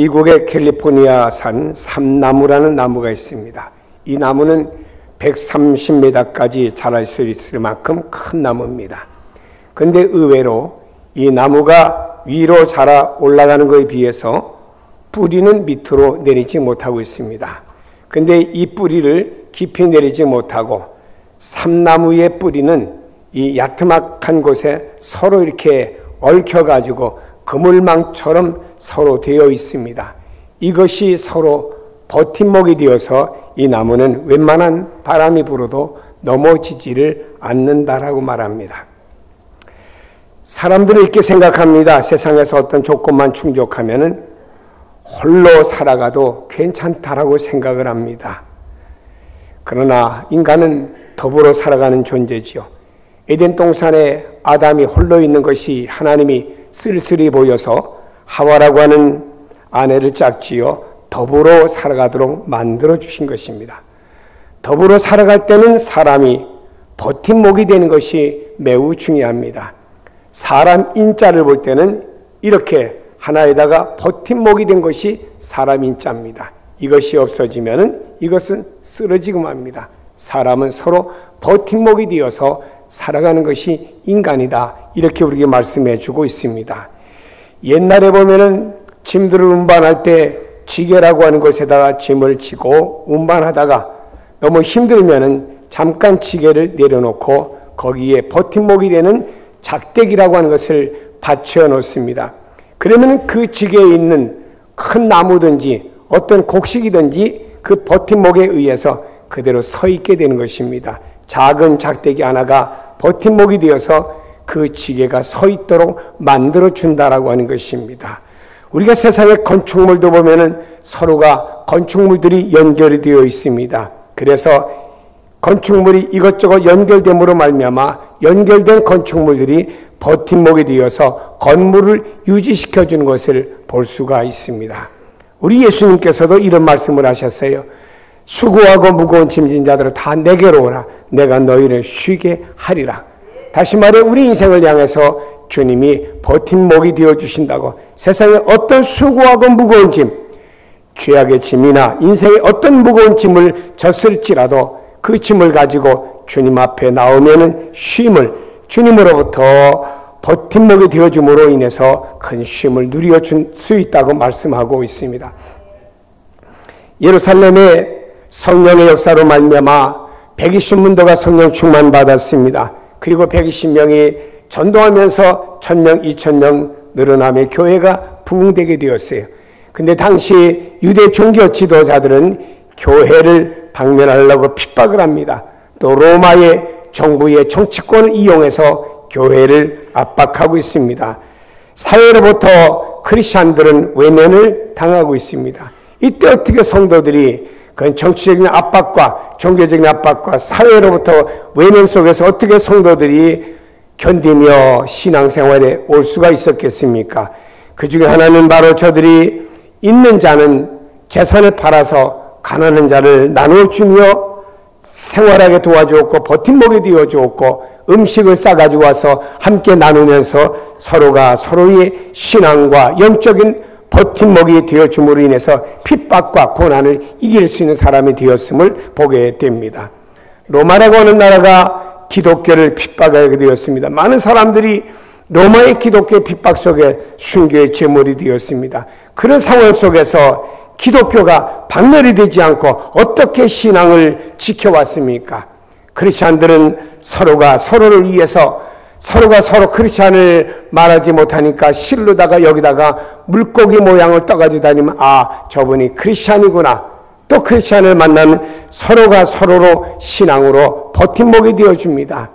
미국의 캘리포니아산 삼나무라는 나무가 있습니다. 이 나무는 130m까지 자랄 수 있을 만큼 큰 나무입니다. 그런데 의외로 이 나무가 위로 자라 올라가는 것에 비해서 뿌리는 밑으로 내리지 못하고 있습니다. 그런데 이 뿌리를 깊이 내리지 못하고 삼나무의 뿌리는 이 야트막한 곳에 서로 이렇게 얽혀가지고 그물망처럼 서로 되어 있습니다. 이것이 서로 버팀목이 되어서 이 나무는 웬만한 바람이 불어도 넘어지지를 않는다라고 말합니다. 사람들은 이렇게 생각합니다. 세상에서 어떤 조건만 충족하면은 홀로 살아가도 괜찮다라고 생각을 합니다. 그러나 인간은 더불어 살아가는 존재지요. 에덴 동산에 아담이 홀로 있는 것이 하나님이 쓸쓸히 보여서 하와라고 하는 아내를 짝지어 더불어 살아가도록 만들어 주신 것입니다. 더불어 살아갈 때는 사람이 버팀목이 되는 것이 매우 중요합니다. 사람 인자를 볼 때는 이렇게 하나에다가 버팀목이 된 것이 사람 인자입니다. 이것이 없어지면은 이것은 쓰러지고 맙니다. 사람은 서로 버팀목이 되어서 살아가는 것이 인간이다. 이렇게 우리에게 말씀해 주고 있습니다. 옛날에 보면은 짐들을 운반할 때 지게라고 하는 것에다가 짐을 지고 운반하다가 너무 힘들면은 잠깐 지게를 내려놓고 거기에 버팀목이 되는 작대기라고 하는 것을 받쳐 놓습니다. 그러면 그 지게에 있는 큰 나무든지 어떤 곡식이든지 그 버팀목에 의해서 그대로 서 있게 되는 것입니다. 작은 작대기 하나가 버팀목이 되어서 그 지게가 서 있도록 만들어 준다라고 하는 것입니다. 우리가 세상의 건축물도 보면은 서로가 건축물들이 연결이 되어 있습니다. 그래서 건축물이 이것저것 연결됨으로 말미암아 연결된 건축물들이 버팀목이 되어서 건물을 유지시켜 주는 것을 볼 수가 있습니다. 우리 예수님께서도 이런 말씀을 하셨어요. 수고하고 무거운 짐진 자들을 다 내게로 오라. 내가 너희를 쉬게 하리라. 다시 말해 우리 인생을 향해서 주님이 버팀목이 되어 주신다고 세상에 어떤 수고하고 무거운 짐, 죄악의 짐이나 인생의 어떤 무거운 짐을 졌을지라도 그 짐을 가지고 주님 앞에 나오면은 쉼을 주님으로부터 버팀목이 되어줌으로 인해서 큰 쉼을 누려줄 수 있다고 말씀하고 있습니다. 예루살렘의 성령의 역사로 말미암아 120문도가 성령 충만 받았습니다. 그리고 120명이 전도하면서 1000명, 2000명 늘어나며 교회가 부흥되게 되었어요. 근데 당시 유대 종교 지도자들은 교회를 방면하려고 핍박을 합니다. 또 로마의 정부의 정치권을 이용해서 교회를 압박하고 있습니다. 사회로부터 크리스찬들은 외면을 당하고 있습니다. 이때 어떻게 성도들이 그 정치적인 압박과 종교적인 압박과 사회로부터 외면 속에서 어떻게 성도들이 견디며 신앙생활에 올 수가 있었겠습니까? 그 중에 하나는 바로 저들이 있는 자는 재산을 팔아서 가난한 자를 나눠주며 생활하게 도와주었고 버팀목이 되어주었고 음식을 싸가지고 와서 함께 나누면서 서로가 서로의 신앙과 영적인 버팀목이 되어줌으로 인해서 핍박과 고난을 이길 수 있는 사람이 되었음을 보게 됩니다. 로마라고 하는 나라가 기독교를 핍박하게 되었습니다. 많은 사람들이 로마의 기독교의 핍박 속에 순교의 제물이 되었습니다. 그런 상황 속에서 기독교가 박멸이 되지 않고 어떻게 신앙을 지켜왔습니까? 크리스찬들은 서로가 서로를 위해서 서로가 서로 크리스찬을 말하지 못하니까 실로다가 여기다가 물고기 모양을 떠가지고 다니면 아 저분이 크리스찬이구나. 또 크리스찬을 만나면 서로가 서로로 신앙으로 버팀목이 되어줍니다.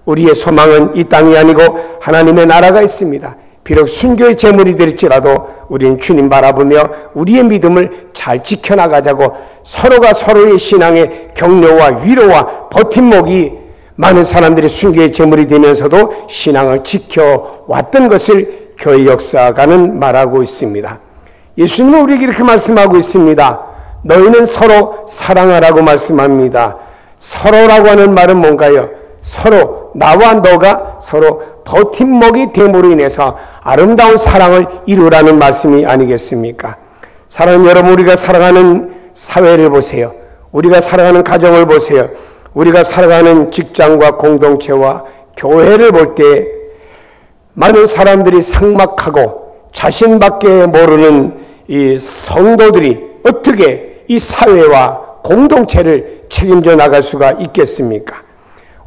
우리의 소망은 이 땅이 아니고 하나님의 나라가 있습니다. 비록 순교의 제물이 될지라도 우리는 주님 바라보며 우리의 믿음을 잘 지켜나가자고 서로가 서로의 신앙의 격려와 위로와 버팀목이 많은 사람들이 순교의 제물이 되면서도 신앙을 지켜왔던 것을 교회 역사가는 말하고 있습니다. 예수님은 우리에게 이렇게 말씀하고 있습니다. 너희는 서로 사랑하라고 말씀합니다. 서로라고 하는 말은 뭔가요? 서로 나와 너가 서로 버팀목이 됨으로 인해서 아름다운 사랑을 이루라는 말씀이 아니겠습니까? 사랑하는 여러분, 우리가 살아가는 사회를 보세요. 우리가 살아가는 가정을 보세요. 우리가 살아가는 직장과 공동체와 교회를 볼 때 많은 사람들이 삭막하고 자신밖에 모르는 이 성도들이 어떻게 이 사회와 공동체를 책임져 나갈 수가 있겠습니까?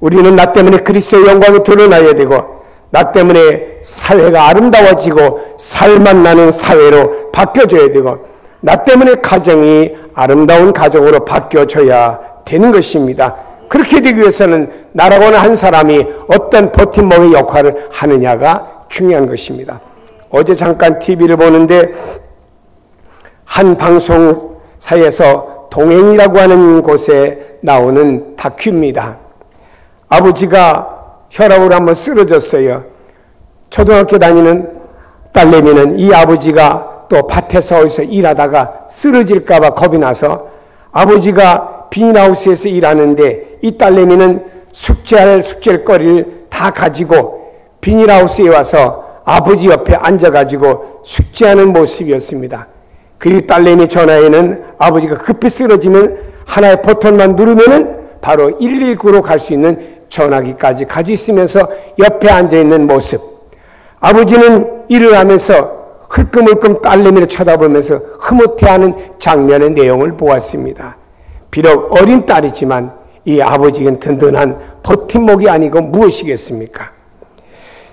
우리는 나 때문에 그리스도의 영광이 드러나야 되고, 나 때문에 사회가 아름다워지고 살맛 나는 사회로 바뀌어져야 되고, 나 때문에 가정이 아름다운 가정으로 바뀌어져야 되는 것입니다. 그렇게 되기 위해서는 나라고 하는 한 사람이 어떤 버팀목의 역할을 하느냐가 중요한 것입니다. 어제 잠깐 TV를 보는데 한 방송사에서 동행이라고 하는 곳에 나오는 다큐입니다. 아버지가 혈압으로 한번 쓰러졌어요. 초등학교 다니는 딸내미는 이 아버지가 또 밭에서 어디서 일하다가 쓰러질까 봐 겁이 나서 아버지가 비닐하우스에서 일하는데 이 딸내미는 숙제할 숙제거리를 다 가지고 비닐하우스에 와서 아버지 옆에 앉아가지고 숙제하는 모습이었습니다. 그리고 딸내미 전화에는 아버지가 급히 쓰러지면 하나의 버튼만 누르면은 바로 119로 갈 수 있는 전화기까지 가지고 있으면서 옆에 앉아있는 모습. 아버지는 일을 하면서 흘끔흘끔 딸내미를 쳐다보면서 흐뭇해하는 장면의 내용을 보았습니다. 비록 어린 딸이지만 이 아버지는 든든한 버팀목이 아니고 무엇이겠습니까?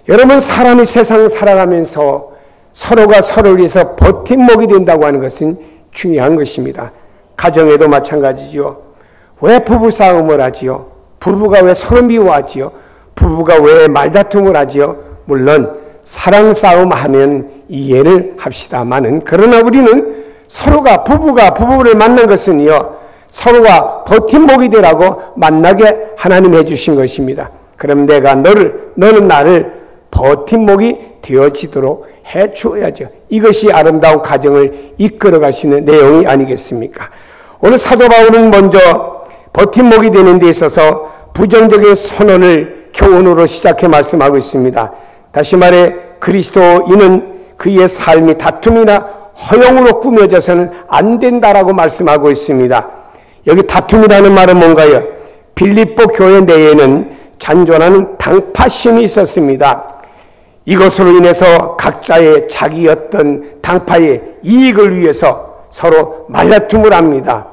여러분, 사람이 세상 살아가면서 서로가 서로를 위해서 버팀목이 된다고 하는 것은 중요한 것입니다. 가정에도 마찬가지죠. 왜 부부싸움을 하지요? 부부가 왜 서로 미워하지요? 부부가 왜 말다툼을 하지요? 물론 사랑 싸움 하면 이해를 합시다마는, 그러나 우리는 서로가 부부를 만난 것은요, 서로가 버팀목이 되라고 만나게 하나님 해주신 것입니다. 그럼 내가 너는 나를 버팀목이 되어지도록 해주어야죠. 이것이 아름다운 가정을 이끌어갈 수 있는 내용이 아니겠습니까? 오늘 사도 바울은 먼저 버팀목이 되는 데 있어서 부정적인 선언을 교훈으로 시작해 말씀하고 있습니다. 다시 말해 그리스도인은 그의 삶이 다툼이나 허용으로 꾸며져서는 안 된다라고 말씀하고 있습니다. 여기 다툼이라는 말은 뭔가요? 빌립보 교회 내에는 잔존하는 당파심이 있었습니다. 이것으로 인해서 각자의 자기 어떤 당파의 이익을 위해서 서로 말다툼을 합니다.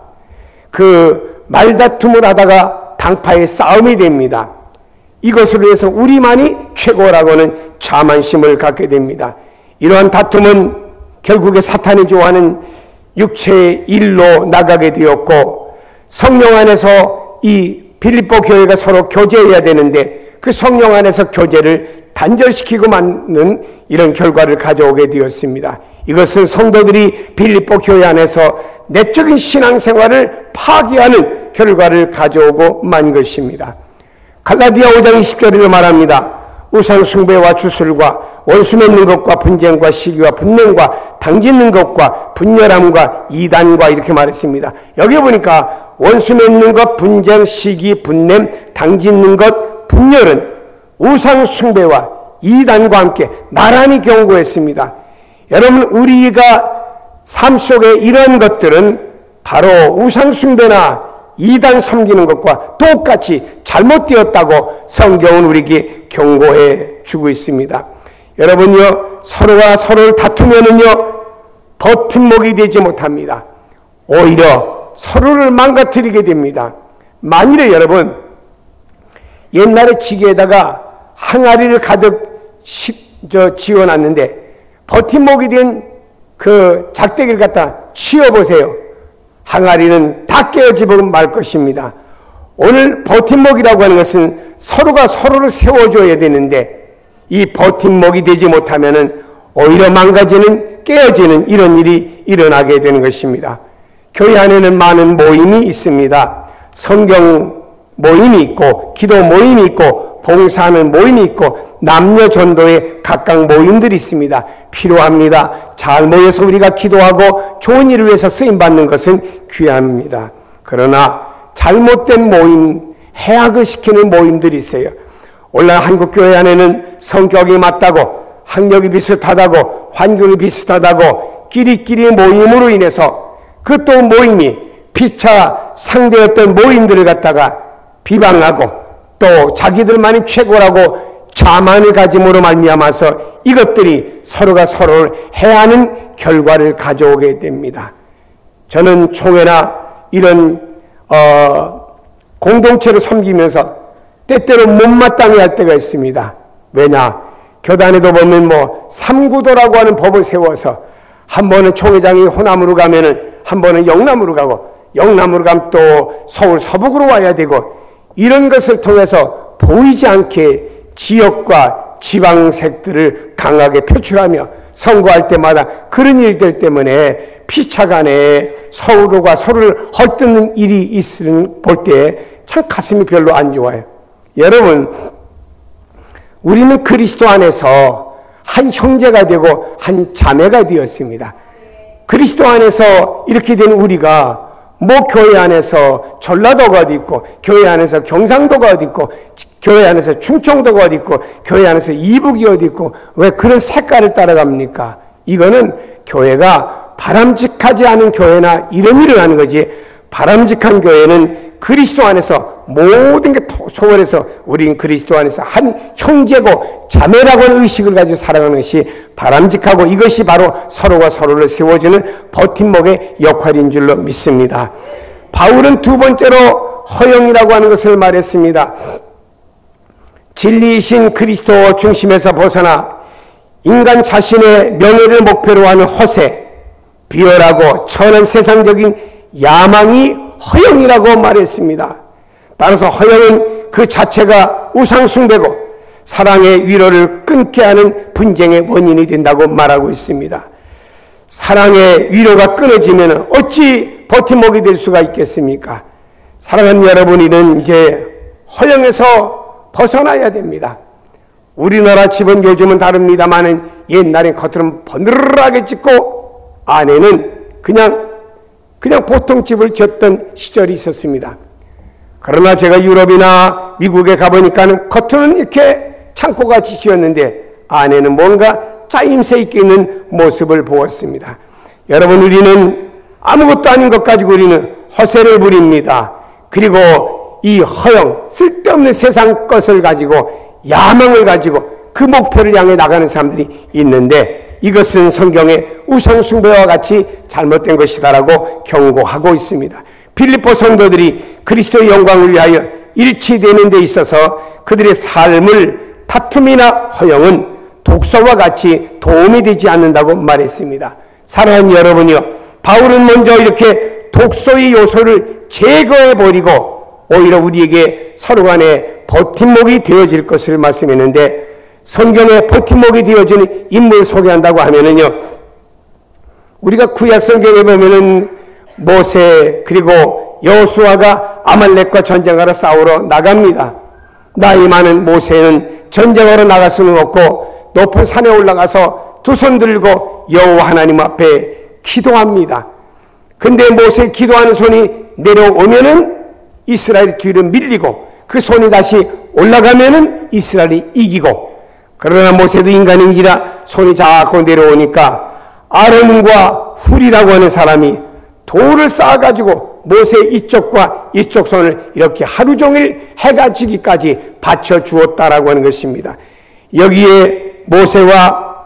그 말다툼을 하다가 당파의 싸움이 됩니다. 이것으로 해서 우리만이 최고라고는 자만심을 갖게 됩니다. 이러한 다툼은 결국에 사탄이 좋아하는 육체의 일로 나가게 되었고, 성령 안에서 이 빌립보 교회가 서로 교제해야 되는데 그 성령 안에서 교제를 단절시키고 맞는 이런 결과를 가져오게 되었습니다. 이것은 성도들이 빌립보 교회 안에서 내적인 신앙생활을 파괴하는 결과를 가져오고 만 것입니다. 갈라디아 5장 20절에 말합니다. 우상 숭배와 주술과 원수 맺는 것과 분쟁과 시기와 분냄과 당짓는 것과 분열함과 이단과 이렇게 말했습니다. 여기 보니까 원수 맺는 것, 분쟁, 시기, 분냄, 당짓는 것, 분열은 우상 숭배와 이단과 함께 나란히 경고했습니다. 여러분, 우리가 삶 속에 이런 것들은 바로 우상 숭배나 이단 섬기는 것과 똑같이 잘못되었다고 성경은 우리에게 경고해 주고 있습니다. 여러분요, 서로가 서로를 다투면은요, 버팀목이 되지 못합니다. 오히려 서로를 망가뜨리게 됩니다. 만일에 여러분, 옛날에 지게에다가 항아리를 가득 지어놨는데 버팀목이 된 그 작대기를 갖다 치워보세요. 항아리는 다 깨어지고 말 것입니다. 오늘 버팀목이라고 하는 것은 서로가 서로를 세워줘야 되는데 이 버팀목이 되지 못하면은 오히려 망가지는, 깨어지는 이런 일이 일어나게 되는 것입니다. 교회 안에는 많은 모임이 있습니다. 성경 모임이 있고, 기도 모임이 있고, 봉사하는 모임이 있고, 남녀 전도의 각각 모임들이 있습니다. 필요합니다. 잘 모여서 우리가 기도하고 좋은 일을 위해서 쓰임받는 것은 귀합니다. 그러나 잘못된 모임, 해악을 시키는 모임들이 있어요. 오늘날 한국교회 안에는 성격이 맞다고, 학력이 비슷하다고, 환경이 비슷하다고, 끼리끼리 모임으로 인해서 그 또 모임이 피차 상대였던 모임들을 갖다가 비방하고 또 자기들만이 최고라고 자만을 가짐으로 말미암아서 이것들이 서로가 서로를 해하는 결과를 가져오게 됩니다. 저는 총회나 이런 공동체를 섬기면서 때때로 못마땅해 할 때가 있습니다. 왜냐? 교단에도 보면 삼구도라고 하는 법을 세워서 한 번은 총회장이 호남으로 가면은 한 번은 영남으로 가고 영남으로 가면 또 서울 서북으로 와야 되고 이런 것을 통해서 보이지 않게 지역과 지방색들을 강하게 표출하며 선거할 때마다 그런 일들 때문에 피차간에 서로가 서로를 헐뜯는 일이 있을 볼 때 참 가슴이 별로 안 좋아요. 여러분, 우리는 그리스도 안에서 한 형제가 되고 한 자매가 되었습니다. 그리스도 안에서 이렇게 된 우리가 교회 안에서 전라도가 어디 있고 교회 안에서 경상도가 어디 있고 교회 안에서 충청도가 어디 있고 교회 안에서 이북이 어디 있고 왜 그런 색깔을 따라갑니까? 이거는 교회가 바람직하지 않은 교회나 이런 일을 하는 거지, 바람직한 교회는 그리스도 안에서 모든 게 초월해서 우린 그리스도 안에서 한 형제고 자매라고 하는 의식을 가지고 살아가는 것이 바람직하고 이것이 바로 서로가 서로를 세워주는 버팀목의 역할인 줄로 믿습니다. 바울은 두 번째로 허영이라고 하는 것을 말했습니다. 진리이신 그리스도 중심에서 벗어나 인간 자신의 명예를 목표로 하는 허세, 비열하고 천한 세상적인 야망이 허영이라고 말했습니다. 따라서 허영은 그 자체가 우상숭배고 사랑의 위로를 끊게 하는 분쟁의 원인이 된다고 말하고 있습니다. 사랑의 위로가 끊어지면 어찌 버팀목이 될 수가 있겠습니까? 사랑하는 여러분, 이는 이제 허영에서 벗어나야 됩니다. 우리나라 집은 요즘은 다릅니다만은 옛날엔 겉으로는 번들하게 짓고 안에는 그냥 보통 집을 지었던 시절이 있었습니다. 그러나 제가 유럽이나 미국에 가보니까는 겉으로는 이렇게 창고같이 지었는데 안에는 뭔가 짜임새 있게 있는 모습을 보았습니다. 여러분, 우리는 아무것도 아닌 것 가지고 우리는 허세를 부립니다. 그리고 이 허영, 쓸데없는 세상 것을 가지고 야망을 가지고 그 목표를 향해 나가는 사람들이 있는데 이것은 성경의 우상숭배와 같이 잘못된 것이다라고 경고하고 있습니다. 빌립보 성도들이 그리스도의 영광을 위하여 일치되는 데 있어서 그들의 삶을 다툼이나 허영은 독소와 같이 도움이 되지 않는다고 말했습니다. 사랑하는 여러분이요, 바울은 먼저 이렇게 독소의 요소를 제거해버리고 오히려 우리에게 서로 간에 버팀목이 되어질 것을 말씀했는데, 성경에 버팀목이 되어지는 인물을 소개한다고 하면은요, 우리가 구약 성경에 보면은 모세 그리고 여호수아가 아말렉과 전쟁하러 싸우러 나갑니다. 나이 많은 모세는 전쟁하러 나갈 수는 없고 높은 산에 올라가서 두 손 들고 여호와 하나님 앞에 기도합니다. 근데 모세 기도하는 손이 내려오면은 이스라엘이 뒤로 밀리고 그 손이 다시 올라가면은 이스라엘이 이기고, 그러나 모세도 인간인지라 손이 자꾸 내려오니까 아론과 훌이라고 하는 사람이 돌을 쌓아가지고 모세 이쪽과 이쪽 손을 이렇게 하루 종일 해가 지기까지 받쳐주었다라고 하는 것입니다. 여기에 모세와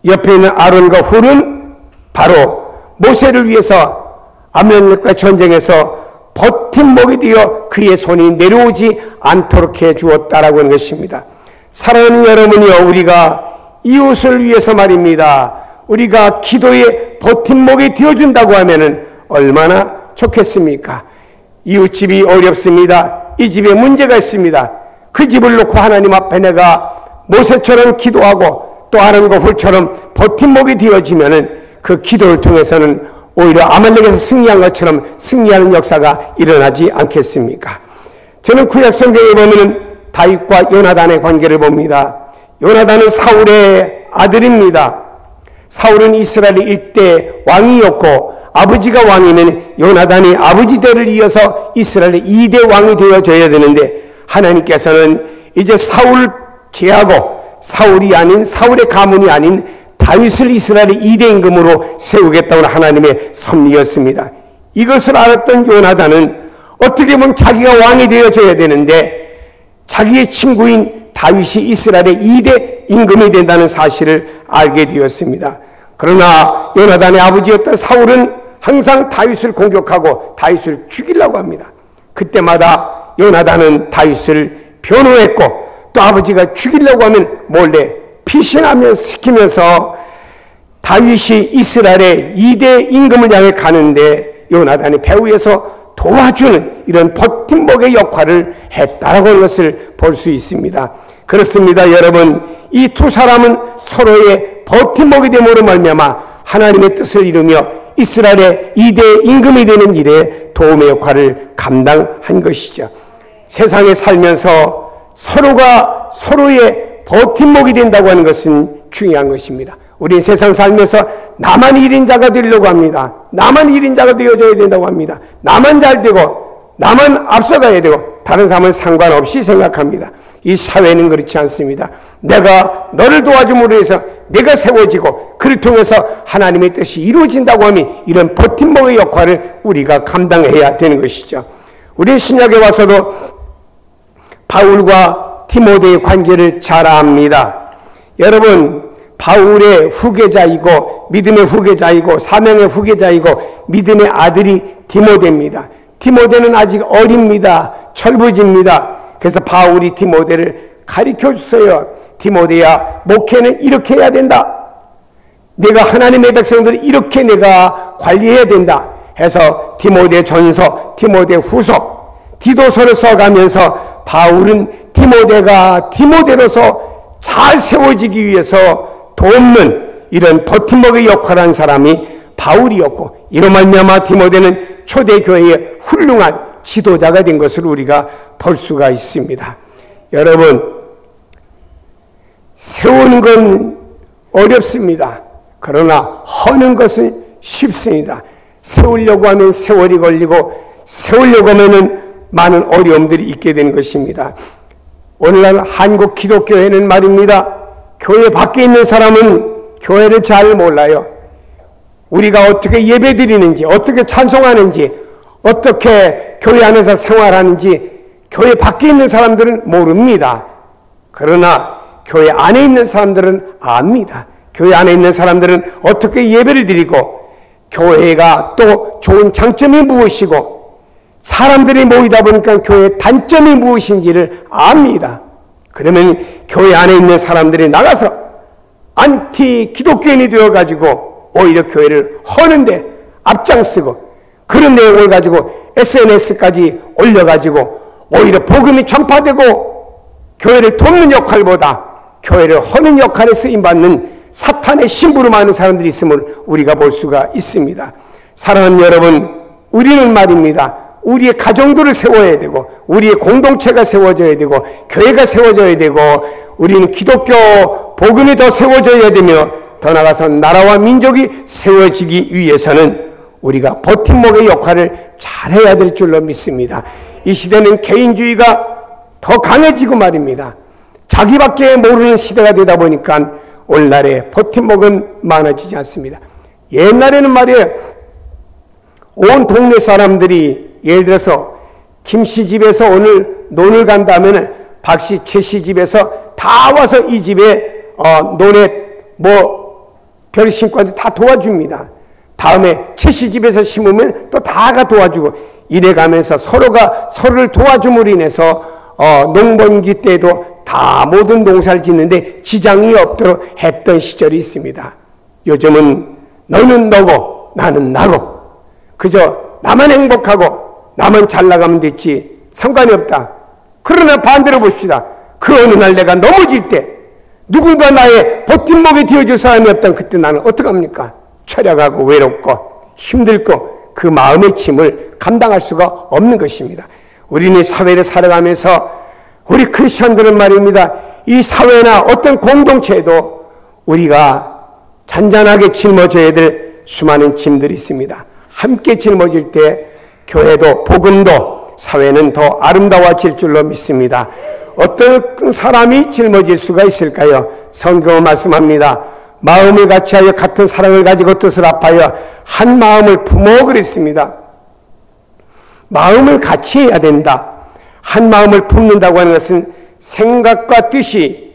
옆에 있는 아론과 훌은 바로 모세를 위해서 아말렉과 전쟁에서 버팀목이 되어 그의 손이 내려오지 않도록 해주었다라고 하는 것입니다. 사랑하는 여러분이요, 우리가 이웃을 위해서 말입니다. 우리가 기도의 버팀목이 되어준다고 하면은 얼마나 좋겠습니까? 이웃집이 어렵습니다. 이 집에 문제가 있습니다. 그 집을 놓고 하나님 앞에 내가 모세처럼 기도하고 또 아론과 훌처럼 버팀목이 되어지면은 그 기도를 통해서는 오히려 아말렉에서 승리한 것처럼 승리하는 역사가 일어나지 않겠습니까? 저는 구약 성경에 보면은 다윗과 요나단의 관계를 봅니다. 요나단은 사울의 아들입니다. 사울은 이스라엘 일대 왕이었고 아버지가 왕이면 요나단이 아버지 대를 이어서 이스라엘의 2대 왕이 되어져야 되는데, 하나님께서는 이제 사울 제하고 사울이 아닌, 사울의 가문이 아닌 다윗을 이스라엘의 2대 임금으로 세우겠다고 하나님의 섭리였습니다. 이것을 알았던 요나단은 어떻게 보면 자기가 왕이 되어줘야 되는데 자기의 친구인 다윗이 이스라엘의 2대 임금이 된다는 사실을 알게 되었습니다. 그러나 요나단의 아버지였던 사울은 항상 다윗을 공격하고 다윗을 죽이려고 합니다. 그때마다 요나단은 다윗을 변호했고 또 아버지가 죽이려고 하면 몰래 피신하며 시키면서 다윗이 이스라엘의 2대 임금을 향해 가는데 요나단이 배후에서 도와주는 이런 버팀목의 역할을 했다라고 하는 것을 볼 수 있습니다. 그렇습니다. 여러분, 이 두 사람은 서로의 버팀목이 됨으로 말미암아 하나님의 뜻을 이루며 이스라엘의 2대 임금이 되는 일에 도움의 역할을 감당한 것이죠. 세상에 살면서 서로가 서로의 버팀목이 된다고 하는 것은 중요한 것입니다. 우리 세상 살면서 나만 1인자가 되려고 합니다. 나만 1인자가 되어줘야 된다고 합니다. 나만 잘 되고 나만 앞서가야 되고 다른 사람은 상관없이 생각합니다. 이 사회는 그렇지 않습니다. 내가 너를 도와줌으로 해서 내가 세워지고 그를 통해서 하나님의 뜻이 이루어진다고 하면 이런 버팀목의 역할을 우리가 감당해야 되는 것이죠. 우리 신약에 와서도 바울과 디모데의 관계를 잘 압니다. 여러분, 바울의 후계자이고 믿음의 후계자이고 사명의 후계자이고 믿음의 아들이 디모데입니다. 디모데는 아직 어립니다. 철부지입니다. 그래서 바울이 디모데를 가르쳐 주세요. 디모데야, 목회는 이렇게 해야 된다. 내가 하나님의 백성들을 이렇게 내가 관리해야 된다 해서 디모데 전서, 디모데 후서, 디도서를 써가면서 바울은 디모데가 디모데로서 잘 세워지기 위해서 돕는 이런 버팀목의 역할을 한 사람이 바울이었고 이로 말미암아 디모데는 초대교회의 훌륭한 지도자가 된 것을 우리가 볼 수가 있습니다. 여러분, 세우는 건 어렵습니다. 그러나 허는 것은 쉽습니다. 세우려고 하면 세월이 걸리고 세우려고 하면 많은 어려움들이 있게 된 것입니다. 오늘날 한국 기독교회는 말입니다. 교회 밖에 있는 사람은 교회를 잘 몰라요. 우리가 어떻게 예배 드리는지, 어떻게 찬송하는지, 어떻게 교회 안에서 생활하는지 교회 밖에 있는 사람들은 모릅니다. 그러나 교회 안에 있는 사람들은 압니다. 교회 안에 있는 사람들은 어떻게 예배를 드리고 교회가 또 좋은 장점이 무엇이고 사람들이 모이다 보니까 교회의 단점이 무엇인지를 압니다. 그러면 교회 안에 있는 사람들이 나가서 안티 기독교인이 되어가지고 오히려 교회를 허는데 앞장서고 그런 내용을 가지고 SNS까지 올려가지고 오히려 복음이 전파되고 교회를 돕는 역할보다 교회를 허는 역할에 쓰임받는 사탄의 신부로 많은 사람들이 있음을 우리가 볼 수가 있습니다. 사랑하는 여러분, 우리는 말입니다. 우리의 가정들을 세워야 되고 우리의 공동체가 세워져야 되고 교회가 세워져야 되고 우리는 기독교 복음이 더 세워져야 되며 더 나아가서 나라와 민족이 세워지기 위해서는 우리가 버팀목의 역할을 잘해야 될 줄로 믿습니다. 이 시대는 개인주의가 더 강해지고 말입니다. 자기밖에 모르는 시대가 되다 보니까 오늘날의 버팀목은 많아지지 않습니다. 옛날에는 말이에요. 온 동네 사람들이 예를 들어서 김씨 집에서 오늘 논을 간다면 박씨, 최씨 집에서 다 와서 이 집에 논에 별 심고 다 도와줍니다. 다음에 최씨 집에서 심으면 또 다가 도와주고 이래 가면서 서로가 서로를 도와줌으로 인해서 농번기 때도 다 모든 농사를 짓는데 지장이 없도록 했던 시절이 있습니다. 요즘은 너는 너고 나는 나고 그저 나만 행복하고 나만 잘 나가면 됐지 상관이 없다. 그러나 반대로 봅시다. 그 어느 날 내가 넘어질 때 누군가 나의 버팀목이 되어줄 사람이 없다면 그때 나는 어떡합니까? 철야하고 외롭고 힘들고 그 마음의 짐을 감당할 수가 없는 것입니다. 우리는 사회를 살아가면서 우리 크리스천들은 말입니다. 이 사회나 어떤 공동체에도 우리가 잔잔하게 짊어져야 될 수많은 짐들이 있습니다. 함께 짊어질 때 교회도 복음도 사회는 더 아름다워질 줄로 믿습니다. 어떤 사람이 짊어질 수가 있을까요? 성경은 말씀합니다. 마음을 같이하여 같은 사랑을 가지고 뜻을 합하여 한 마음을 품어 그랬습니다. 마음을 같이 해야 된다. 한 마음을 품는다고 하는 것은 생각과 뜻이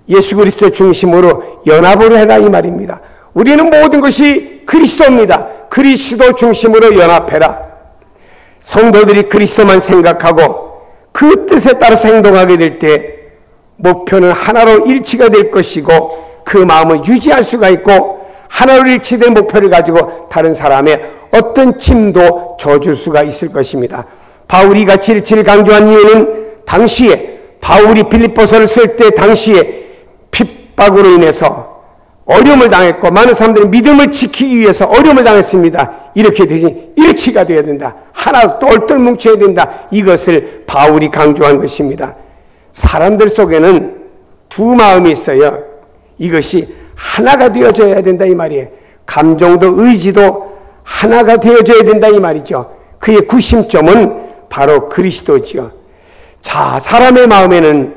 예수 그리스도 중심으로 연합을 해라 이 말입니다. 우리는 모든 것이 그리스도입니다. 그리스도 중심으로 연합해라. 성도들이 그리스도만 생각하고 그 뜻에 따라서 행동하게 될 때 목표는 하나로 일치가 될 것이고 그 마음을 유지할 수가 있고 하나로 일치된 목표를 가지고 다른 사람의 어떤 짐도 져줄 수가 있을 것입니다. 바울이 같이 일치를 강조한 이유는 당시에 바울이 빌립보서를 쓸 때 당시에 핍박으로 인해서 어려움을 당했고 많은 사람들이 믿음을 지키기 위해서 어려움을 당했습니다. 이렇게 되지 일치가 되어야 된다. 하나 똘똘 뭉쳐야 된다. 이것을 바울이 강조한 것입니다. 사람들 속에는 두 마음이 있어요. 이것이 하나가 되어져야 된다 이 말이에요. 감정도 의지도 하나가 되어져야 된다 이 말이죠. 그의 구심점은 바로 그리스도지요. 자, 사람의 마음에는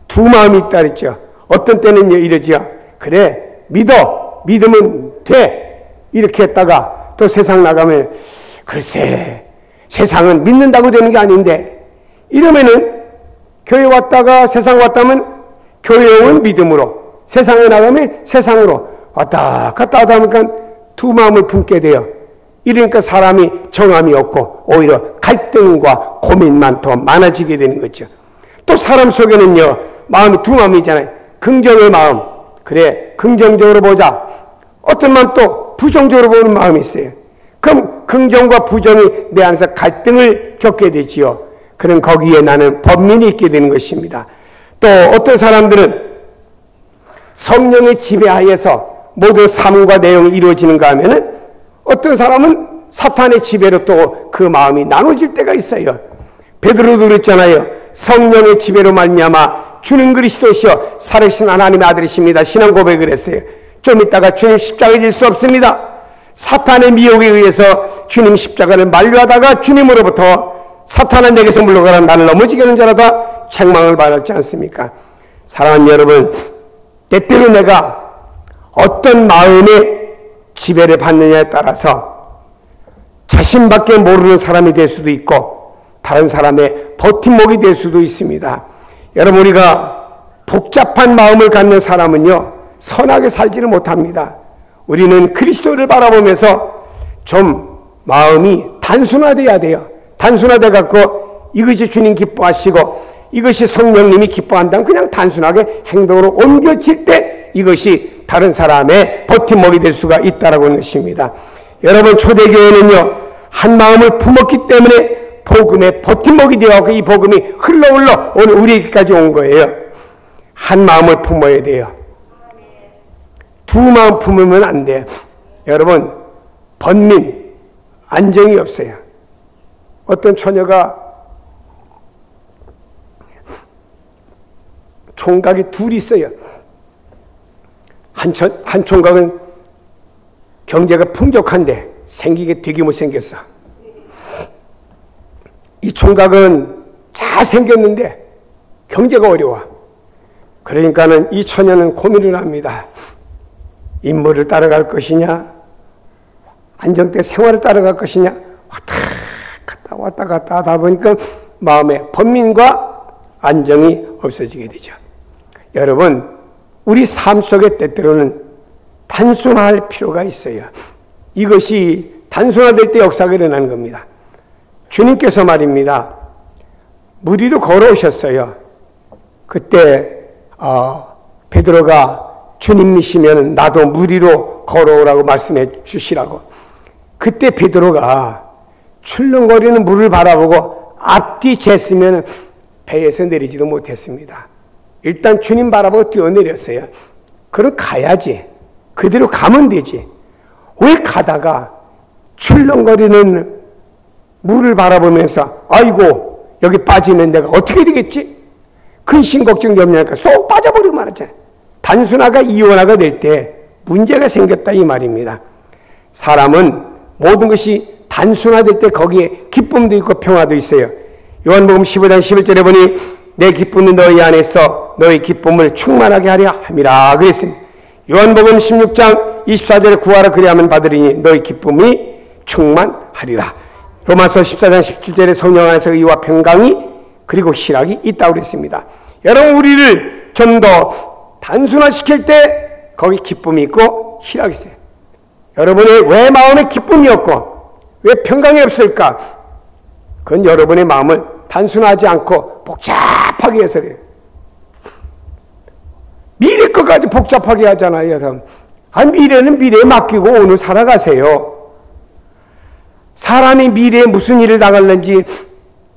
두 마음이 있다 그랬죠. 어떤 때는 이러지요. 그래, 믿으면 돼. 이렇게 했다가 또 세상 나가면 글쎄, 세상은 믿는다고 되는 게 아닌데 이러면은 교회 왔다가 세상 왔다면 교회 오면 믿음으로 세상에 나가면 세상으로 왔다 갔다 하다 보니까 두 마음을 품게 돼요. 이러니까 사람이 정함이 없고 오히려 갈등과 고민만 더 많아지게 되는 거죠. 또 사람 속에는요, 마음이 두 마음이 있잖아요. 긍정의 마음, 그래 긍정적으로 보자. 어떤 마음 또 부정적으로 보는 마음이 있어요. 그럼 긍정과 부정이 내 안에서 갈등을 겪게 되지요. 그럼 거기에 나는 번민이 있게 되는 것입니다. 또 어떤 사람들은 성령의 지배하에서 모든 삶과 내용이 이루어지는가 하면은 어떤 사람은 사탄의 지배로 또 그 마음이 나눠질 때가 있어요. 베드로도 그랬잖아요. 성령의 지배로 말미암아 주는 그리스도시여 살아계신 하나님의 아들이십니다. 신앙 고백을 했어요. 좀 이따가 주님 십자가에 질 수 없습니다. 사탄의 미혹에 의해서 주님 십자가를 만류하다가 주님으로부터 사탄은 내게서 물러가라 나를 넘어지게 하는 자라다 책망을 받았지 않습니까? 사랑하는 여러분, 때때로 내가 어떤 마음의 지배를 받느냐에 따라서 자신밖에 모르는 사람이 될 수도 있고 다른 사람의 버팀목이 될 수도 있습니다. 여러분, 우리가 복잡한 마음을 갖는 사람은요 선하게 살지를 못합니다. 우리는 그리스도를 바라보면서 좀 마음이 단순화돼야 돼요. 단순화돼 갖고 이것이 주님 기뻐하시고 이것이 성령님이 기뻐한다면 그냥 단순하게 행동으로 옮겨질 때 이것이 다른 사람의 버팀목이 될 수가 있다라고 하는 것입니다. 여러분, 초대교회는요 한 마음을 품었기 때문에 복음의 버팀목이 되어서 이 복음이 흘러 오늘 우리에게까지 온 거예요. 한 마음을 품어야 돼요. 두 마음 품으면 안 돼요. 여러분, 번민, 안정이 없어요. 어떤 처녀가 총각이 둘이 있어요. 한 총각은 경제가 풍족한데 생기게 되게 못생겼어. 이 총각은 잘생겼는데 경제가 어려워. 그러니까는 이 처녀는 고민을 합니다. 인물을 따라갈 것이냐, 안정된 생활을 따라갈 것이냐, 왔다 갔다 하다 보니까 마음에 번민과 안정이 없어지게 되죠. 여러분, 우리 삶 속에 때때로는 단순화할 필요가 있어요. 이것이 단순화될 때 역사가 일어나는 겁니다. 주님께서 말입니다. 물 위로 걸어오셨어요. 그때 베드로가 주님 믿으시면 나도 물 위로 걸어오라고 말씀해 주시라고. 그때 베드로가 출렁거리는 물을 바라보고 앞뒤 쟀으면 배에서 내리지도 못했습니다. 일단 주님 바라보고 뛰어내렸어요. 그럼 가야지. 그대로 가면 되지. 왜 가다가 출렁거리는 물을 바라보면서 아이고 여기 빠지면 내가 어떻게 되겠지? 근심 걱정 염려하니까 쏙 빠져버리고 말았잖아요. 단순화가 이원화가 될 때 문제가 생겼다 이 말입니다. 사람은 모든 것이 단순화될 때 거기에 기쁨도 있고 평화도 있어요. 요한복음 15장 11절에 보니 내 기쁨이 너희 안에서 너희 기쁨을 충만하게 하려 함이라 그랬습니다. 요한복음 16장 24절에 구하라 그리하면 받으리니 너희 기쁨이 충만하리라. 로마서 14장 17절에 성령 안에서 의와 평강이 그리고 희락이 있다고 그랬습니다. 여러분, 우리를 좀 더 단순화시킬 때 거기 기쁨이 있고 희락이 있어요. 여러분의 왜 마음에 기쁨이 없고 왜 평강이 없을까? 그건 여러분의 마음을 단순하지 않고 복잡하게 해서 그래요. 미래 것까지 복잡하게 하잖아요. 미래는 미래에 맡기고 오늘 살아가세요. 사람이 미래에 무슨 일을 당할는지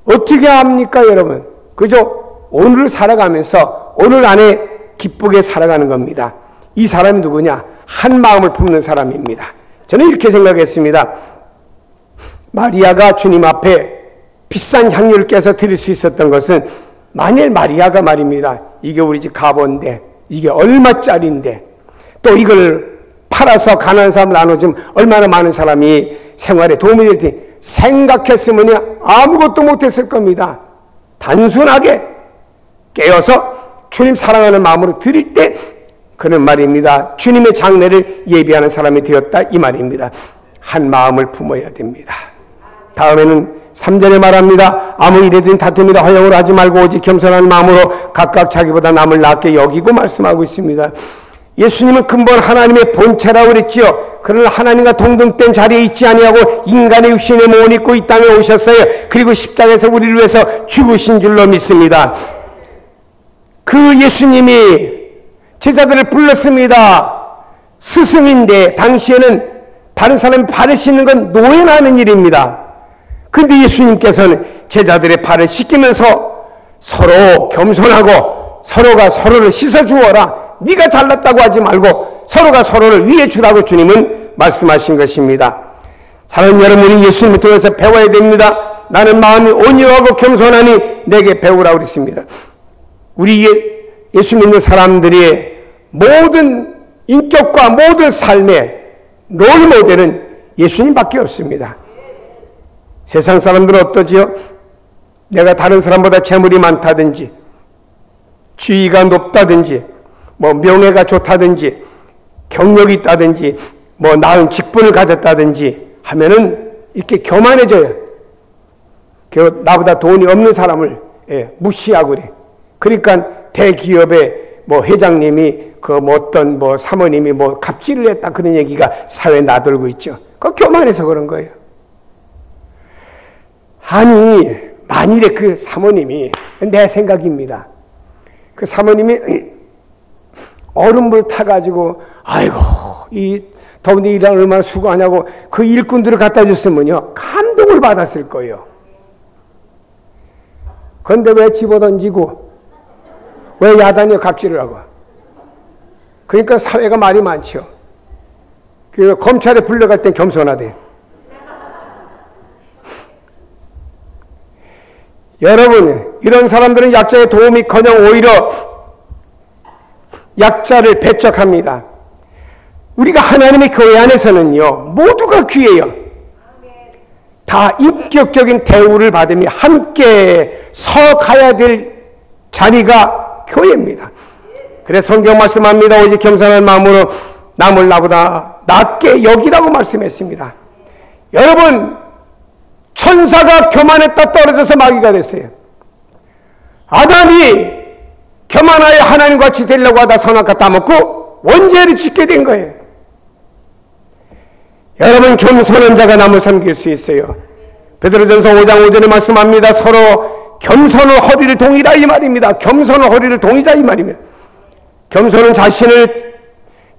어떻게 합니까, 여러분? 그저 오늘을 살아가면서 오늘 안에 기쁘게 살아가는 겁니다. 이 사람이 누구냐? 한 마음을 품는 사람입니다. 저는 이렇게 생각했습니다. 마리아가 주님 앞에 비싼 향유를 깨서 드릴 수 있었던 것은, 만일 마리아가 말입니다, 이게 우리 집 가본데 이게 얼마짜리인데 또 이걸 팔아서 가난한 사람 나눠주면 얼마나 많은 사람이 생활에 도움이 될 텐지 생각했으면 아무것도 못했을 겁니다. 단순하게 깨어서 주님 사랑하는 마음으로 드릴 때 그는 말입니다, 주님의 장례를 예비하는 사람이 되었다, 이 말입니다. 한 마음을 품어야 됩니다. 다음에는 3절에 말합니다. 아무 일에든 다툼이나 허영을 하지 말고 오직 겸손한 마음으로 각각 자기보다 남을 낮게 여기고 말씀하고 있습니다. 예수님은 근본 하나님의 본체라고 그랬지요. 그러나 하나님과 동등된 자리에 있지 아니하고 인간의 육신의 몸을 입고 이 땅에 오셨어요. 그리고 십자가에서 우리를 위해서 죽으신 줄로 믿습니다. 그 예수님이 제자들을 불렀습니다. 스승인데 당시에는 다른 사람이 발을 씻는 건 노예나 하는 일입니다. 근데 예수님께서는 제자들의 발을 씻기면서 서로 겸손하고 서로가 서로를 씻어주어라. 네가 잘났다고 하지 말고 서로가 서로를 위해 주라고 주님은 말씀하신 것입니다. 사랑하는 여러분이 예수님을 통해서 배워야 됩니다. 나는 마음이 온유하고 겸손하니 내게 배우라고 그랬습니다. 우리 예수 믿는 사람들의 모든 인격과 모든 삶의 롤모델은 예수님밖에 없습니다. 세상 사람들은 어떠지요? 내가 다른 사람보다 재물이 많다든지 지위가 높다든지 명예가 좋다든지 경력이 있다든지 나은 직분을 가졌다든지 하면은 이렇게 교만해져요. 나보다 돈이 없는 사람을 무시하고 그래. 그러니까 대기업의 회장님이 어떤 사모님이 갑질을 했다, 그런 얘기가 사회에 나돌고 있죠. 그거 교만해서 그런 거예요. 아니, 만일에 그 사모님이, 내 생각입니다, 그 사모님이 얼음물 타가지고 아이고 이 더운데 일하는 얼마나 수고하냐고 그 일꾼들을 갖다 줬으면요 감동을 받았을 거예요. 그런데 왜 집어던지고 왜 야단에 갑질을 하고? 그러니까 사회가 말이 많죠. 검찰에 불려갈 땐 겸손하대. 여러분, 이런 사람들은 약자의 도움이커녕 오히려 약자를 배척합니다. 우리가 하나님의 교회 안에서는요 모두가 귀해요. 다 인격적인 대우를 받으며 함께 서가야 될 자리가 교회입니다. 그래서 성경 말씀합니다. 오직 겸손한 마음으로 남을 나보다 낮게 여기라고 말씀했습니다. 여러분, 천사가 교만했다 떨어져서 마귀가 됐어요. 아담이 교만하여 하나님같이 되려고 하다 선악과 따먹고 원죄를 짓게 된 거예요. 여러분, 겸손한 자가 남을 섬길 수 있어요. 베드로전서 5장 5절에 말씀합니다. 서로 겸손을 허리를 동이라, 이 말입니다. 겸손을 허리를 동이자, 이 말입니다. 겸손은 자신을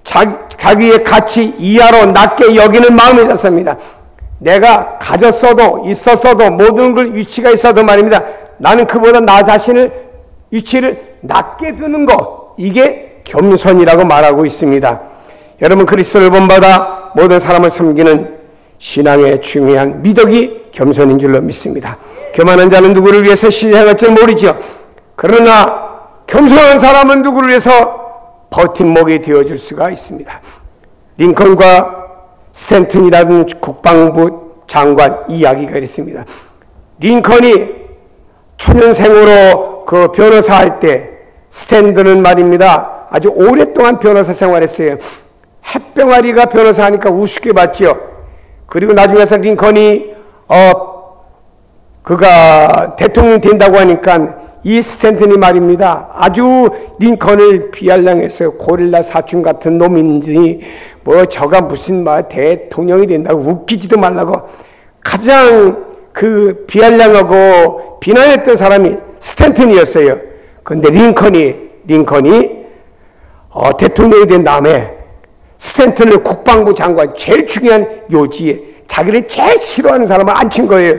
자기의 가치 이하로 낮게 여기는 마음이 있었습니다. 내가 가졌어도 있었어도 모든 걸 위치가 있어도 말입니다, 나는 그보다 나 자신을 위치를 낮게 두는 것, 이게 겸손이라고 말하고 있습니다. 여러분, 그리스도를 본받아 모든 사람을 섬기는 신앙의 중요한 미덕이 겸손인 줄로 믿습니다. 교만한 자는 누구를 위해서 시행할 줄 모르죠. 그러나 겸손한 사람은 누구를 위해서 버팀목이 되어줄 수가 있습니다. 링컨과 스탠튼이라는 국방부 장관 이야기가 있습니다. 링컨이 초년생으로 그 변호사 할 때 스탠튼은 말입니다, 아주 오랫동안 변호사 생활했어요. 햇병아리가 변호사 하니까 우습게 봤죠. 그리고 나중에서 링컨이 그가 대통령이 된다고 하니까 이 스탠튼이 말입니다. 아주 링컨을 비아냥했어요. 고릴라 사춘 같은 놈인지 뭐 저가 무슨 대통령이 된다고 웃기지도 말라고 가장 그 비아냥하고 비난했던 사람이 스탠튼이었어요. 그런데 링컨이 대통령이 된 다음에 스탠튼을 국방부 장관 제일 중요한 요지에 자기를 제일 싫어하는 사람을 앉힌 거예요.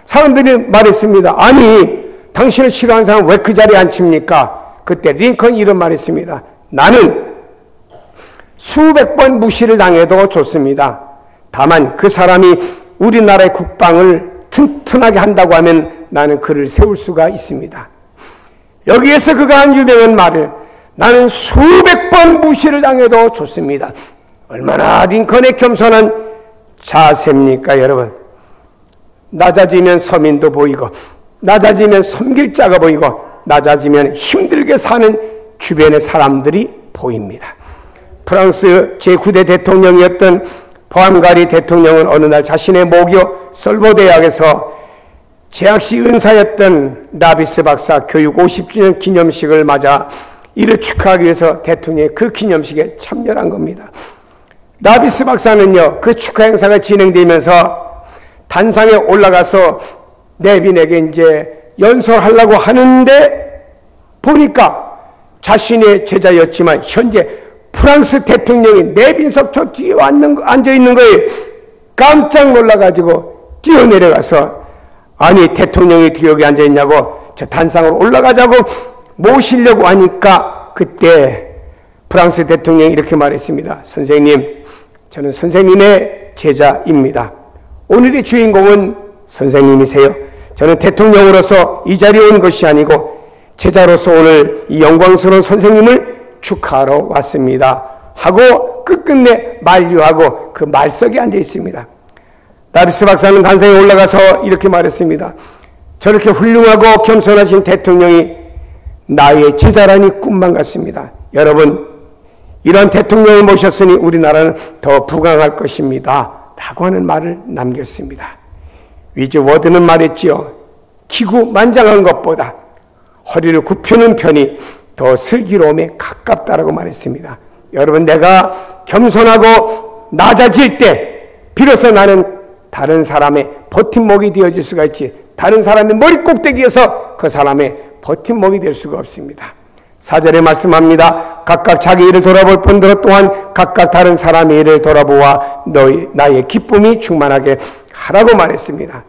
사람들이 말했습니다. 아니 당신을 싫어하는 사람 왜 그 자리에 앉힙니까? 그때 링컨이 이런 말했습니다. 나는 수백 번 무시를 당해도 좋습니다. 다만 그 사람이 우리나라의 국방을 튼튼하게 한다고 하면 나는 그를 세울 수가 있습니다. 여기에서 그가 한 유명한 말을 나는 수백 번 무시를 당해도 좋습니다. 얼마나 링컨의 겸손한 자세입니까 여러분. 낮아지면 서민도 보이고 낮아지면 섬길 자가 보이고 낮아지면 힘들게 사는 주변의 사람들이 보입니다. 프랑스 제9대 대통령이었던 보암가리 대통령은 어느 날 자신의 모교 솔보 대학에서 재학시 은사였던 라비스 박사 교육 50주년 기념식을 맞아 이를 축하하기 위해서 대통령이 그 기념식에 참여한 겁니다. 라비스 박사는요, 그 축하 행사가 진행되면서 단상에 올라가서 내빈에게 이제 연설하려고 하는데 보니까 자신의 제자였지만 현재 프랑스 대통령이 내빈석 저 뒤에 앉아있는 거예요. 깜짝 놀라가지고 뛰어내려가서 아니 대통령이 뒤에 여기 앉아있냐고 저 단상으로 올라가자고 모시려고 하니까 그때 프랑스 대통령이 이렇게 말했습니다. 선생님, 저는 선생님의 제자입니다. 오늘의 주인공은 선생님이세요. 저는 대통령으로서 이 자리에 온 것이 아니고 제자로서 오늘 이 영광스러운 선생님을 축하하러 왔습니다. 하고 끝끝내 만류하고 그 말석에 앉아 있습니다. 라비스 박사는 단상에 올라가서 이렇게 말했습니다. 저렇게 훌륭하고 겸손하신 대통령이 나의 제자라니 꿈만 같습니다. 여러분, 이런 대통령을 모셨으니 우리나라는 더 부강할 것입니다. 라고 하는 말을 남겼습니다. 위즈 워드는 말했지요. 기구만장한 것보다 허리를 굽히는 편이 더 슬기로움에 가깝다라고 말했습니다. 여러분, 내가 겸손하고 낮아질 때 비로소 나는 다른 사람의 버팀목이 되어줄 수가 있지, 다른 사람의 머리 꼭대기에서 그 사람의 버팀목이 될 수가 없습니다. 4절에 말씀합니다. 각각 자기 일을 돌아볼 뿐더러 또한 각각 다른 사람의 일을 돌아보아 나의 기쁨이 충만하게 하라고 말했습니다.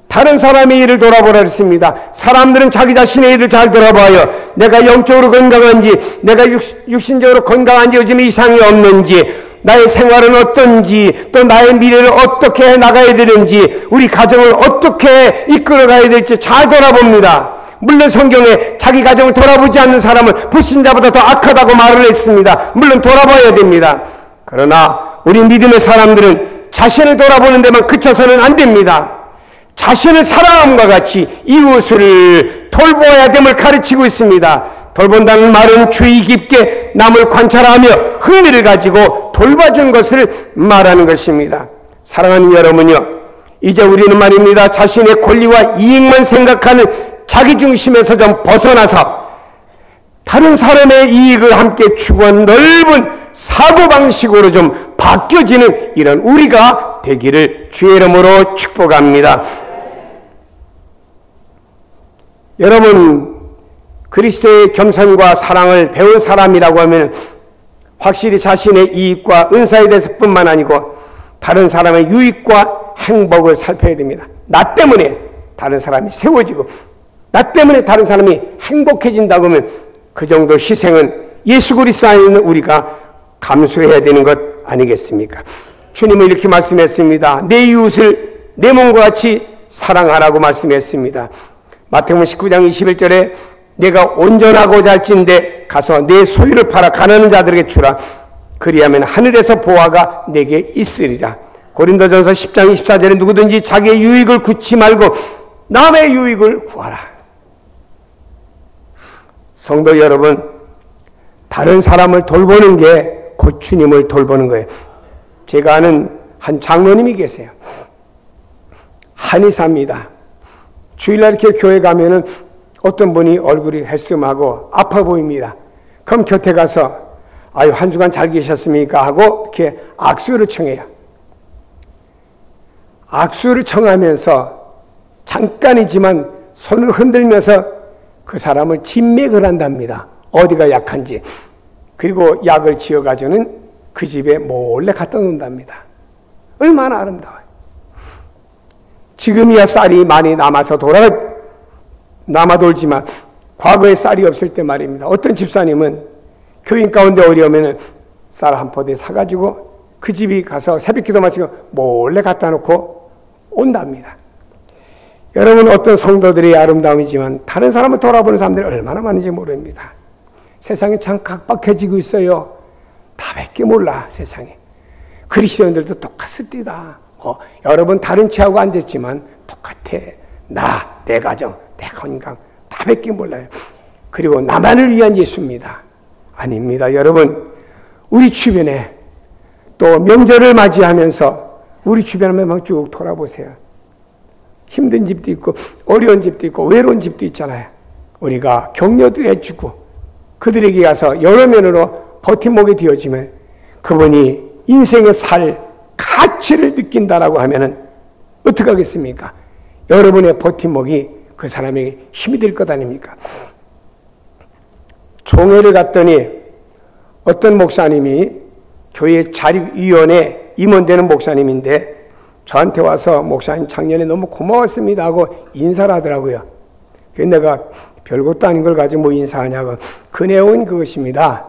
다른 사람의 일을 돌아보라 했습니다. 사람들은 자기 자신의 일을 잘 돌아봐요. 내가 영적으로 건강한지, 내가 육신적으로 건강한지, 요즘 이상이 없는지, 나의 생활은 어떤지, 또 나의 미래를 어떻게 나가야 되는지, 우리 가정을 어떻게 이끌어가야 될지 잘 돌아봅니다. 물론 성경에 자기 가정을 돌아보지 않는 사람은 불신자보다 더 악하다고 말을 했습니다. 물론 돌아봐야 됩니다. 그러나 우리 믿음의 사람들은 자신을 돌아보는 데만 그쳐서는 안 됩니다. 자신을 사랑함과 같이 이웃을 돌보아야 됨을 가르치고 있습니다. 돌본다는 말은 주의 깊게 남을 관찰하며 흥미를 가지고 돌봐준 것을 말하는 것입니다. 사랑하는 여러분요, 이제 우리는 말입니다, 자신의 권리와 이익만 생각하는 자기중심에서 좀 벗어나서 다른 사람의 이익을 함께 추구하는 넓은 사고방식으로 좀 바뀌어지는 이런 우리가 되기를 주의 이름으로 축복합니다. 여러분, 그리스도의 겸손과 사랑을 배운 사람이라고 하면 확실히 자신의 이익과 은사에 대해서 뿐만 아니고 다른 사람의 유익과 행복을 살펴야 됩니다. 나 때문에 다른 사람이 세워지고 나 때문에 다른 사람이 행복해진다고 하면 그 정도 희생은 예수 그리스도 안에 있는 우리가 감수해야 되는 것 아니겠습니까? 주님은 이렇게 말씀했습니다. 내 이웃을 내 몸과 같이 사랑하라고 말씀했습니다. 마태복음 19장 21절에 내가 온전하고자 할진대 가서 내 소유를 팔아 가난한 자들에게 주라. 그리하면 하늘에서 보화가 내게 있으리라. 고린도전서 10장 24절에 누구든지 자기의 유익을 구치 말고 남의 유익을 구하라. 성도 여러분, 다른 사람을 돌보는 게 곧 주님을 돌보는 거예요. 제가 아는 한 장로님이 계세요. 한의사입니다. 주일날 이렇게 교회 가면은 어떤 분이 얼굴이 헬스름하고 아파 보입니다. 그럼 곁에 가서 아유 한 주간 잘 계셨습니까? 하고 이렇게 악수를 청해요. 악수를 청하면서 잠깐이지만 손을 흔들면서 그 사람을 진맥을 한답니다. 어디가 약한지. 그리고 약을 지어가지고는 그 집에 몰래 갖다 놓는답니다. 얼마나 아름다워요. 지금이야 쌀이 많이 남아 돌지만 과거에 쌀이 없을 때 말입니다. 어떤 집사님은 교인 가운데 어려우면 쌀 한 포대 사가지고 그 집이 가서 새벽기도 마치고 몰래 갖다 놓고 온답니다. 여러분 어떤 성도들의 아름다움이지만 다른 사람을 돌아보는 사람들이 얼마나 많은지 모릅니다. 세상이 참 각박해지고 있어요. 다밖에 몰라 세상에. 그리스도인들도 똑같습니다. 여러분 다른 체하고 앉았지만 똑같아. 내 가정, 내 건강 다밖에 몰라요. 그리고 나만을 위한 예수입니다. 아닙니다. 여러분 우리 주변에 또 명절을 맞이하면서 우리 주변에 한번 쭉 돌아보세요. 힘든 집도 있고 어려운 집도 있고 외로운 집도 있잖아요. 우리가 격려도 해주고 그들에게 가서 여러 면으로 버팀목이 되어지면 그분이 인생의 살 가치를 느낀다라고 하면은 어떻게 하겠습니까? 여러분의 버팀목이 그 사람에게 힘이 될 것 아닙니까? 총회를 갔더니 어떤 목사님이 교회 자립위원회 임원되는 목사님인데 저한테 와서 목사님 작년에 너무 고마웠습니다 하고 인사를 하더라고요. 그래서 내가 별것도 아닌 걸 가지고 뭐 인사하냐고. 그 내용은 그것입니다.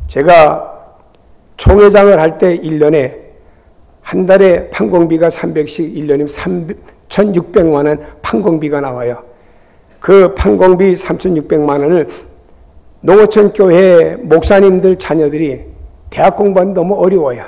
제가 총회장을 할 때 1년에 한 달에 판공비가 300씩 1년이면 3,600만 원 판공비가 나와요. 그 판공비 3,600만 원을 농어촌 교회 목사님들 자녀들이 대학 공부하는 너무 어려워요.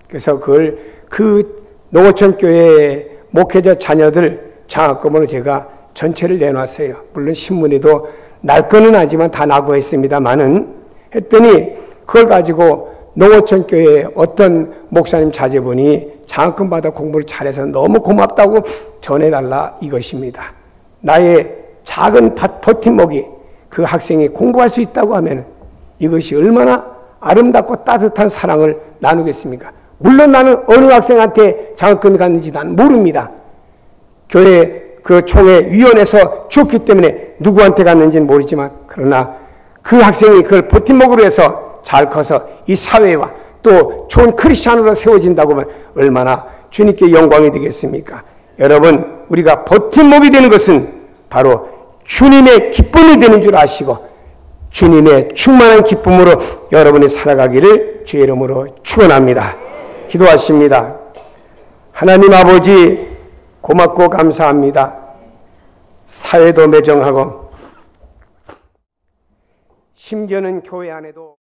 그래서 그 농어촌 교회 목회자 자녀들 장학금으로 제가 전체를 내놨어요. 물론 신문에도 날 거는 아니지만 다 나고 했습니다만은 했더니 그걸 가지고 농어촌 교회 어떤 목사님 자제분이 장학금 받아 공부를 잘해서 너무 고맙다고 전해달라 이것입니다. 나의 작은 버팀목이 그 학생이 공부할 수 있다고 하면 이것이 얼마나 아름답고 따뜻한 사랑을 나누겠습니까? 물론 나는 어느 학생한테 장학금이 갔는지 난 모릅니다. 교회 그 총회위원회에서 줬기 때문에 누구한테 갔는지는 모르지만 그러나 그 학생이 그걸 버팀목으로 해서 잘 커서 이 사회와 또 좋은 크리스찬으로 세워진다고 하면 얼마나 주님께 영광이 되겠습니까? 여러분 우리가 버팀목이 되는 것은 바로 주님의 기쁨이 되는 줄 아시고 주님의 충만한 기쁨으로 여러분이 살아가기를 주의 이름으로 축원합니다. 기도하십니다. 하나님 아버지 고맙고 감사합니다. 사회도 매정하고 심지어는 교회 안에도